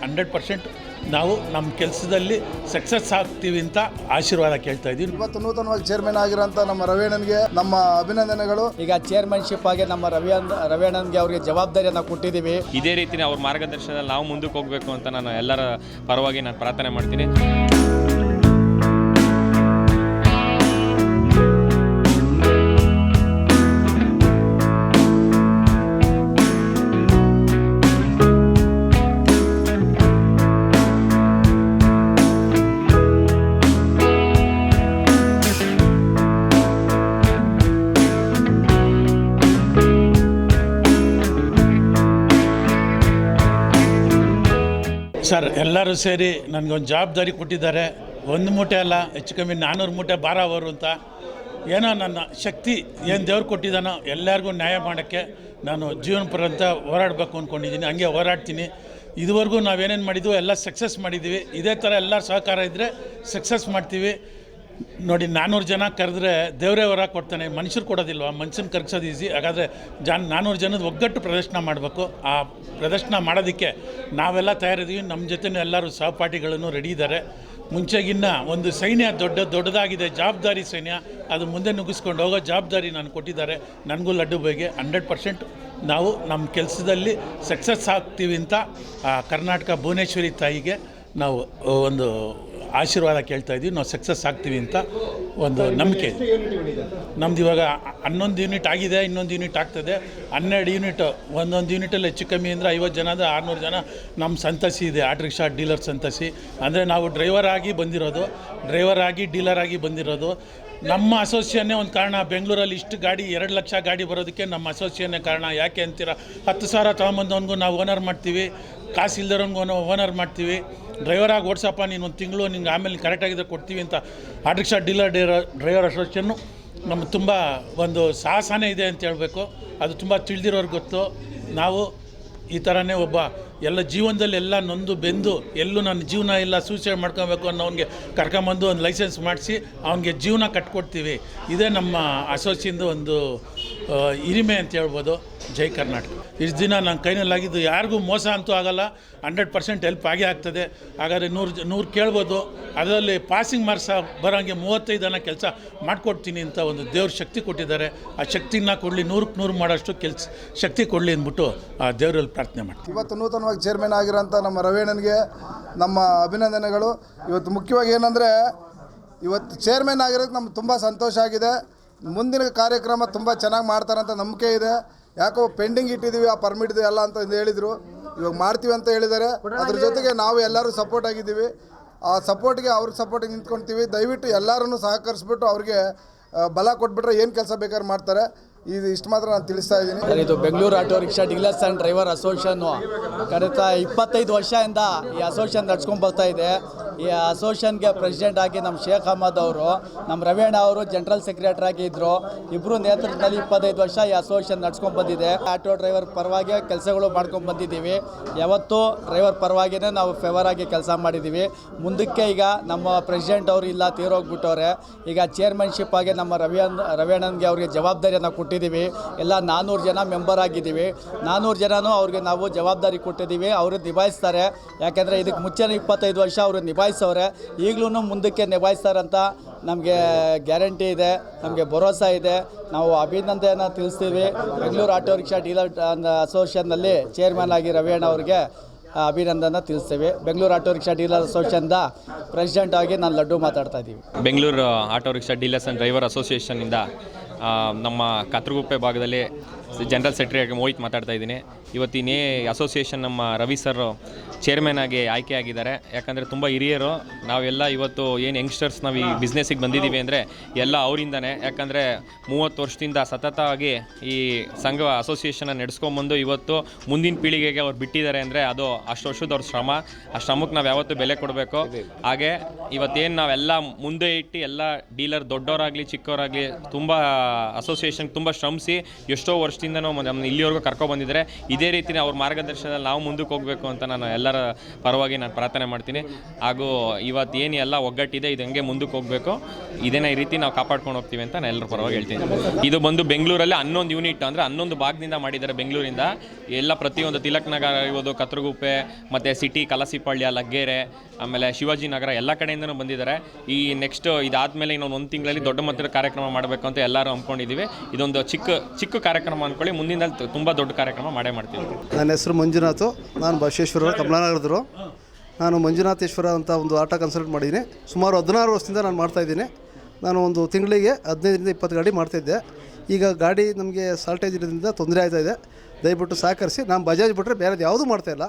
100% ನಾವು ನಮ್ಮ ಕೆಲಸದಲ್ಲಿ ಸಕ್ಸಸ್ ಆಗ್ತೀವಿ ಅಂತ ಆಶೀರ್ವಾದ ಕೇಳ್ತಾ ಇದ್ದೀವಿ. ಇವತ್ತು ನೂತನವಾಗಿ ಚೇರ್ಮನ್ ಆಗಿರೋಂಥ ನಮ್ಮ ರವಿಯಣ್ಣನಿಗೆ ನಮ್ಮ ಅಭಿನಂದನೆಗಳು. ಈಗ ಚೇರ್ಮನ್ಶಿಪ್ ಆಗಿ ನಮ್ಮ ರವಿಯಣ್ಣನಿಗೆ ಅವರಿಗೆ ಜವಾಬ್ದಾರಿಯನ್ನು ಕೊಟ್ಟಿದ್ದೀವಿ. ಇದೇ ರೀತಿ ಅವ್ರ ಮಾರ್ಗದರ್ಶನದಲ್ಲಿ ನಾವು ಮುಂದಕ್ಕೆ ಹೋಗಬೇಕು ಅಂತ ನಾನು ಎಲ್ಲರ ಪರವಾಗಿ ನಾನು ಪ್ರಾರ್ಥನೆ ಮಾಡ್ತೀನಿ. ಸರ್, ಎಲ್ಲರೂ ಸೇರಿ ನನಗೊಂದು ಜವಾಬ್ದಾರಿ ಕೊಟ್ಟಿದ್ದಾರೆ. ಒಂದು ಮೂಟೆ ಅಲ್ಲ, ಹೆಚ್ಚು ಕಮ್ಮಿ 400 ಮೂಟೆ ಭಾರ ಅವರು ಅಂತ. ಏನೋ ನನ್ನ ಶಕ್ತಿ ಏನು ದೇವ್ರು ಕೊಟ್ಟಿದ್ದಾನೋ ಎಲ್ಲರಿಗೂ ನ್ಯಾಯ ಮಾಡೋಕ್ಕೆ ನಾನು ಜೀವನ ಪರ್ಯಂತ ಹೋರಾಡಬೇಕು ಅಂದ್ಕೊಂಡಿದ್ದೀನಿ. ಹಂಗೆ ಹೋರಾಡ್ತೀನಿ. ಇದುವರೆಗೂ ನಾವೇನೇನು ಮಾಡಿದ್ವು ಎಲ್ಲ ಸಕ್ಸಸ್ ಮಾಡಿದ್ದೀವಿ. ಇದೇ ಥರ ಎಲ್ಲರ ಸಹಕಾರ ಇದ್ದರೆ ಸಕ್ಸಸ್ ಮಾಡ್ತೀವಿ. ನೋಡಿ, 400 ಜನ ಕರೆದ್ರೆ ದೇವರೇ ಹೊರ ಕೊಡ್ತಾನೆ, ಮನುಷ್ಯರು ಕೊಡೋದಿಲ್ವ? ಮನುಷ್ಯನ ಕರ್ಗ್ಸೋದು ಈಸಿ. ಹಾಗಾದರೆ 400 ಜನದ ಒಗ್ಗಟ್ಟು ಪ್ರದರ್ಶನ ಮಾಡಬೇಕು. ಆ ಪ್ರದರ್ಶನ ಮಾಡೋದಕ್ಕೆ ನಾವೆಲ್ಲ ತಯಾರಿದ್ದೀವಿ. ನಮ್ಮ ಜೊತೆ ಎಲ್ಲರೂ ಸಹಪಾಠಿಗಳನ್ನು ರೆಡಿ ಇದ್ದಾರೆ. ಮುಂಚೆಗಿನ್ನ ಒಂದು ಸೈನ್ಯ ದೊಡ್ಡದಾಗಿದೆ, ಜವಾಬ್ದಾರಿ ಸೈನ್ಯ. ಅದು ಮುಂದೆ ನುಗ್ಗಿಸ್ಕೊಂಡು ಹೋಗೋ ಜವಾಬ್ದಾರಿ ನಾನು ಕೊಟ್ಟಿದ್ದಾರೆ. ನನಗೂ ಲಡ್ಡು ಬೈಗೆ 100% ನಾವು ನಮ್ಮ ಕೆಲಸದಲ್ಲಿ ಸಕ್ಸಸ್ ಆಗ್ತೀವಿ ಅಂತ ಕರ್ನಾಟಕ ಭುವನೇಶ್ವರಿ ತಾಯಿಗೆ ನಾವು ಒಂದು ಆಶೀರ್ವಾದ ಕೇಳ್ತಾ ಇದ್ದೀವಿ. ನಾವು ಸಕ್ಸಸ್ ಆಗ್ತೀವಿ ಅಂತ ಒಂದು ನಂಬಿಕೆ. ನಮ್ದು ಇವಾಗ 11 ಯೂನಿಟ್ ಆಗಿದೆ, ಇನ್ನೊಂದು ಯೂನಿಟ್ ಆಗ್ತದೆ. 12 ಯೂನಿಟ್. ಒಂದೊಂದು ಯೂನಿಟಲ್ಲಿ ಹೆಚ್ಚು ಕಮ್ಮಿ ಅಂದರೆ 50 ಜನ 600 ಜನ ನಮ್ಮ ಸಂತಸಿ ಇದೆ, ಆಟೋ ರಿಕ್ಷಾ ಡೀಲರ್ ಸಂತಸಿ. ಅಂದರೆ ನಾವು ಡ್ರೈವರ್ ಆಗಿ ಬಂದಿರೋದು, ಡೀಲರ್ ಆಗಿ ಬಂದಿರೋದು. ನಮ್ಮ ಅಸೋಸಿಯೇಷನ್ನೇ ಒಂದು ಕಾರಣ. ಬೆಂಗಳೂರಲ್ಲಿ ಇಷ್ಟು ಗಾಡಿ 2 ಲಕ್ಷ ಗಾಡಿ ಬರೋದಕ್ಕೆ ನಮ್ಮ ಅಸೋಸಿಯೇಷನ್ನೇ ಕಾರಣ. ಯಾಕೆ ಅಂತೀರ? 10,000 ತೊಗೊಂಬಂದವನಿಗೂ ನಾವು ಓನರ್ ಮಾಡ್ತೀವಿ, ಕಾಸು ಇಲ್ದಿರೋನ್ಗೂ ಓನರ್ ಮಾಡ್ತೀವಿ. ಡ್ರೈವರಾಗಿ ಓಡಿಸಪ್ಪ ನೀನು ಒಂದು ತಿಂಗಳು, ನಿಂಗೆ ಆಮೇಲೆ ಕರೆಕ್ಟಾಗಿದ್ದರೆ ಕೊಡ್ತೀವಿ ಅಂತ ಆಟೋ ರಿಕ್ಷಾ ಡ್ರೈವರ್ ಅಸೋಸಿಯೇಷನ್ನು ನಮ್ಮ ತುಂಬ ಒಂದು ಸಾಹಸನೇ ಇದೆ ಅಂತ ಹೇಳಬೇಕು. ಅದು ತುಂಬ ತಿಳಿದಿರೋರ್ಗೆ ಗೊತ್ತು. ನಾವು ಈ ಥರನೇ ಒಬ್ಬ ಎಲ್ಲ ಜೀವನದಲ್ಲಿ ಎಲ್ಲ ನೊಂದು ಬೆಂದು ಎಲ್ಲೂ ನನ್ನ ಜೀವನ ಇಲ್ಲ, ಸೂಸೈಡ್ ಮಾಡ್ಕೊಬೇಕು ಅನ್ನೋನಿಗೆ ಕರ್ಕೊಂಬಂದು ಒಂದು ಲೈಸೆನ್ಸ್ ಮಾಡಿಸಿ ಅವನಿಗೆ ಜೀವನ ಕಟ್ಕೊಡ್ತೀವಿ. ಇದೇ ನಮ್ಮ ಅಸೋಸಿಯೇಷನ್ದು ಒಂದು ಹಿರಿಮೆ ಅಂತ ಹೇಳ್ಬೋದು. ಜೈ ಕರ್ನಾಟಕ. ಇಷ್ಟು ದಿನ ನನ್ನ ಕೈನಲ್ಲಾಗಿದ್ದು ಯಾರಿಗೂ ಮೋಸ ಅಂತೂ ಆಗಲ್ಲ. 100% ಹೆಲ್ಪ್ ಆಗೇ ಆಗ್ತದೆ. ಹಾಗಾದರೆ 100 ಕೇಳ್ಬೋದು. ಅದರಲ್ಲಿ ಪಾಸಿಂಗ್ ಮಾರ್ಕ್ಸ್ ಬರೋಂಗೆ 35 ಜನ ಕೆಲಸ ಮಾಡಿಕೊಡ್ತೀನಿ ಅಂತ ಒಂದು ದೇವ್ರ ಶಕ್ತಿ ಕೊಟ್ಟಿದ್ದಾರೆ. ಆ ಶಕ್ತಿನ ಕೊಡಲಿ, 100ಕ್ಕೆ 100 ಮಾಡೋಷ್ಟು ಶಕ್ತಿ ಕೊಡಲಿ ಅಂದ್ಬಿಟ್ಟು ಆ ದೇವರಲ್ಲಿ ಪ್ರಾರ್ಥನೆ ಮಾಡ್ತೀನಿ. ಇವತ್ತು ನೂತನವಾಗಿ ಚೇರ್ಮನ್ ಆಗಿರೋಂಥ ನಮ್ಮ ರವಿಯಣ್ಣನಿಗೆ ನಮ್ಮ ಅಭಿನಂದನೆಗಳು. ಇವತ್ತು ಮುಖ್ಯವಾಗಿ ಏನಂದರೆ, ಇವತ್ತು ಚೇರ್ಮನ್ ಆಗಿರೋದು ನಮ್ಗೆ ತುಂಬ ಸಂತೋಷ ಆಗಿದೆ. ಮುಂದಿನ ಕಾರ್ಯಕ್ರಮ ತುಂಬ ಚೆನ್ನಾಗಿ ಮಾಡ್ತಾರಂತ ನಂಬಿಕೆ ಇದೆ. ಯಾಕೋ ಪೆಂಡಿಂಗ್ ಇಟ್ಟಿದ್ದೀವಿ, ಆ ಪರ್ಮಿಟ್ದು ಎಲ್ಲ ಅಂತ ಹೇಳಿದರು. ಇವಾಗ ಮಾಡ್ತೀವಿ ಅಂತ ಹೇಳಿದ್ದಾರೆ. ಅದ್ರ ಜೊತೆಗೆ ನಾವು ಎಲ್ಲರೂ ಸಪೋರ್ಟ್ ಆಗಿದ್ದೀವಿ. ಆ ಸಪೋರ್ಟ್ಗೆ ಅವ್ರಿಗೆ ಸಪೋರ್ಟಿಗೆ ನಿಂತ್ಕೊಳ್ತೀವಿ. ದಯವಿಟ್ಟು ಎಲ್ಲರೂ ಸಹಕರಿಸ್ಬಿಟ್ಟು ಅವ್ರಿಗೆ ಬಲ ಕೊಟ್ಬಿಟ್ರೆ ಏನು ಕೆಲಸ ಬೇಕಾದ್ರೆ ಮಾಡ್ತಾರೆ. ಇಷ್ಟು ಮಾತ್ರ ನಾನು ತಿಳಿಸ್ತಾ ಇದ್ದೀನಿ. ಇದು Bengaluru auto rickshaw dealers and driver association ಕಳೆದ 25 ವರ್ಷದಿಂದ ಈ ಅಸೋಸಿಯೇಷನ್ ನಡ್ಸ್ಕೊಂಡು ಬರ್ತಾ ಇದೆ. ಈ ಅಸೋಸಿಯೇಷನ್ಗೆ ಪ್ರೆಸಿಡೆಂಟ್ ಆಗಿ ನಮ್ಮ ಶೇಖ್ ಅಹಮದ್ ಅವರು, ನಮ್ಮ ರವಿಯಣ್ಣ ಅವರು ಜನರಲ್ ಸೆಕ್ರೆಟರಿ ಆಗಿ ಇದ್ದರು. ಇಬ್ಬರು ನೇತೃತ್ವದಲ್ಲಿ 25 ವರ್ಷ ಈ ಅಸೋಸಿಯೇಷನ್ ನಡ್ಸ್ಕೊಂಡು ಬಂದಿದೆ. ಆಟೋ ಡ್ರೈವರ್ ಪರವಾಗಿ ಕೆಲಸಗಳು ಮಾಡ್ಕೊಂಡು ಬಂದಿದ್ದೀವಿ. ಯಾವತ್ತೂ ಡ್ರೈವರ್ ಪರವಾಗಿಯೇ ನಾವು ಫೇವರ್ ಆಗಿ ಕೆಲಸ ಮಾಡಿದ್ದೀವಿ. ಮುಂದಕ್ಕೆ ಈಗ ನಮ್ಮ ಪ್ರೆಸಿಡೆಂಟ್ ಅವರು ಇಲ್ಲ, ತೀರೋಗ್ಬಿಟ್ಟವ್ರೆ. ಈಗ ಚೇರ್ಮನ್ಶಿಪ್ ಆಗಿ ನಮ್ಮ ರವಿಯಣ್ಣನಿಗೆ ಅವರಿಗೆ ಜವಾಬ್ದಾರಿಯನ್ನು ಕೊಟ್ಟಿದ್ದೀವಿ. ಎಲ್ಲ 400 ಜನ ಮೆಂಬರ್ ಆಗಿದ್ದೀವಿ. 400 ಜನನೂ ಅವ್ರಿಗೆ ನಾವು ಜವಾಬ್ದಾರಿ ಕೊಟ್ಟಿದ್ದೀವಿ. ಅವರು ನಿಭಾಯಿಸ್ತಾರೆ. ಯಾಕೆಂದರೆ ಇದಕ್ಕೆ ಮುಂಚೆನೇ 25 ವರ್ಷ ಅವರು ನಿಭಾಯಿಸವ್ರೆ. ಈಗಲೂ ಮುಂದಕ್ಕೆ ನಿಭಾಯಿಸ್ತಾರಂತ ನಮಗೆ ಗ್ಯಾರಂಟಿ ಇದೆ, ನಮಗೆ ಭರೋಸಾ ಇದೆ. ನಾವು ಅಭಿನಂದನೆಯನ್ನು ತಿಳಿಸ್ತೀವಿ. ಬೆಂಗಳೂರು ಆಟೋ ರಿಕ್ಷಾ ಡೀಲರ್ ಅಸೋಸಿಯೇಷನ್ನಲ್ಲಿ ಚೇರ್ಮನ್ ಆಗಿ ರವಿಯಣ್ಣ ಅವರಿಗೆ ಅಭಿನಂದನೆ ತಿಳಿಸ್ತೇವೆ. ಬೆಂಗಳೂರು ಆಟೋ ರಿಕ್ಷಾ ಡೀಲರ್ ಅಸೋಸಿಯೇಷನ್ದ ಪ್ರೆಸಿಡೆಂಟ್ ಆಗಿ ನಾನು ಲಡ್ಡು ಮಾತಾಡ್ತಾ ಇದ್ದೀವಿ. Bengaluru auto rickshaw dealers and driver ಅಸೋಸಿಯೇಷನ್ನಿಂದ ನಮ್ಮ ಕಾತರಗುಪ್ಪೆ ಭಾಗದಲ್ಲಿ ಜನರಲ್ ಸೆಕ್ರೆಟರಿ ಆಗಿ ಮೋಹಿತ್ ಮಾತಾಡ್ತಾ ಇದ್ದೀನಿ. ಇವತ್ತಿನೇ ಅಸೋಸಿಯೇಷನ್ ನಮ್ಮ ರವಿ ಸರ್ ಚೇರ್ಮನ್ ಆಗಿ ಆಯ್ಕೆ ಆಗಿದ್ದಾರೆ. ಯಾಕಂದರೆ ತುಂಬ ಹಿರಿಯರು ನಾವೆಲ್ಲ. ಇವತ್ತು ಏನು ಯಂಗ್ಸ್ಟರ್ಸ್ ನಾವು ಈ ಬಿಸ್ನೆಸ್ಸಿಗೆ ಬಂದಿದ್ದೀವಿ ಅಂದರೆ ಎಲ್ಲ ಅವರಿಂದನೇ. ಯಾಕಂದರೆ 30 ವರ್ಷದಿಂದ ಸತತವಾಗಿ ಈ ಸಂಘ ಅಸೋಸಿಯೇಷನ್ನ ನಡೆಸ್ಕೊಂಬಂದು ಇವತ್ತು ಮುಂದಿನ ಪೀಳಿಗೆಗೆ ಅವ್ರು ಬಿಟ್ಟಿದ್ದಾರೆ ಅಂದರೆ ಅದು ಅಷ್ಟು ವರ್ಷದ ಅವ್ರ ಶ್ರಮ. ಆ ಶ್ರಮಕ್ಕೆ ನಾವು ಯಾವತ್ತೂ ಬೆಲೆ ಕೊಡಬೇಕು. ಹಾಗೆ ಇವತ್ತೇನು ನಾವೆಲ್ಲ ಮುಂದೆ ಇಟ್ಟು ಎಲ್ಲ ಡೀಲರ್ ದೊಡ್ಡವರಾಗಲಿ ಚಿಕ್ಕವರಾಗಲಿ ತುಂಬ ಅಸೋಸಿಯೇಷನ್ಗೆ ತುಂಬ ಶ್ರಮಿಸಿ ಎಷ್ಟೋ ವರ್ಷದಿಂದನೂ ನಮ್ಮ ಇಲ್ಲಿವರೆಗೂ ಕರ್ಕೊಬಂದಿದ್ದಾರೆ. ಇದೇ ರೀತಿ ಅವ್ರ ಮಾರ್ಗದರ್ಶನದಲ್ಲಿ ನಾವು ಮುಂದಕ್ಕೆ ಹೋಗಬೇಕು ಅಂತ ನಾನು ಎಲ್ಲರ ಪರವಾಗಿ ನಾನು ಪ್ರಾರ್ಥನೆ ಮಾಡ್ತೀನಿ. ಹಾಗೂ ಇವತ್ತು ಏನು ಎಲ್ಲ ಒಗ್ಗಟ್ಟಿದೆ ಇದು ಹಂಗೆ ಮುಂದಕ್ಕೆ ಹೋಗಬೇಕು, ಇದೇನೇ ಈ ರೀತಿ ನಾವು ಕಾಪಾಡ್ಕೊಂಡು ಹೋಗ್ತೀವಿ ಅಂತ ನಾನು ಎಲ್ಲರ ಪರವಾಗಿ ಹೇಳ್ತೀನಿ. ಇದು ಬಂದು ಬೆಂಗಳೂರಲ್ಲಿ 11 ಯೂನಿಟ್ ಅಂದರೆ 11 ಭಾಗದಿಂದ ಮಾಡಿದ್ದಾರೆ ಬೆಂಗಳೂರಿಂದ. ಎಲ್ಲ ಪ್ರತಿಯೊಂದು ತಿಲಕ್ ನಗರ ಇರ್ಬೋದು, ಕತ್ರಗುಪ್ಪೆ ಮತ್ತು ಸಿಟಿ, ಕಲಸಿಪಾಳ್ಯ, ಲಗ್ಗೆರೆ, ಆಮೇಲೆ ಶಿವಾಜಿ ನಗರ ಎಲ್ಲ ಕಡೆಯಿಂದನೂ ಬಂದಿದ್ದಾರೆ. ಈ ನೆಕ್ಸ್ಟ್ ಇದಾದಮೇಲೆ ಇನ್ನೊಂದು 1 ತಿಂಗಳಲ್ಲಿ ದೊಡ್ಡ ಮಟ್ಟದ ಕಾರ್ಯಕ್ರಮ ಮಾಡಬೇಕು ಅಂತ ಎಲ್ಲರೂ ಅಂದ್ಕೊಂಡಿದ್ದೀವಿ. ಇದೊಂದು ಚಿಕ್ಕ ಕಾರ್ಯಕ್ರಮ ಅಂದ್ಕೊಳ್ಳಿ, ಮುಂದಿನ ತುಂಬ ದೊಡ್ಡ ಕಾರ್ಯಕ್ರಮ ಮಾಡೇ ಮಾಡ್ತೀವಿ. ನನ್ನ ಹೆಸರು ಮಂಜುನಾಥ್, ನಾನು ಬಸವೇಶ್ವರ ಕಮಲಾನಗರದರು. ನಾನು ಮಂಜುನಾಥೇಶ್ವರ ಅಂತ ಒಂದು ಆಟ ಕನ್ಸಲ್ಟ್ ಮಾಡಿದ್ದೀನಿ. ಸುಮಾರು 16 ವರ್ಷದಿಂದ ನಾನು ಮಾಡ್ತಾಯಿದ್ದೀನಿ. ನಾನು ಒಂದು ತಿಂಗಳಿಗೆ 15ರಿಂದ 20 ಗಾಡಿ ಮಾಡ್ತಾಯಿದ್ದೆ. ಈಗ ಗಾಡಿ ನಮಗೆ ಸಾಲ್ಟೇಜ್ ಇರೋದ್ರಿಂದ ತೊಂದರೆ ಆಯ್ತಾಯಿದೆ. ದಯವಿಟ್ಟು ಸಹಕರಿಸಿ. ನಾನು ಬಜಾಜ್ ಬಿಟ್ಟರೆ ಬೇರೆದು ಯಾವುದೂ ಮಾಡ್ತಾಯಿಲ್ಲ.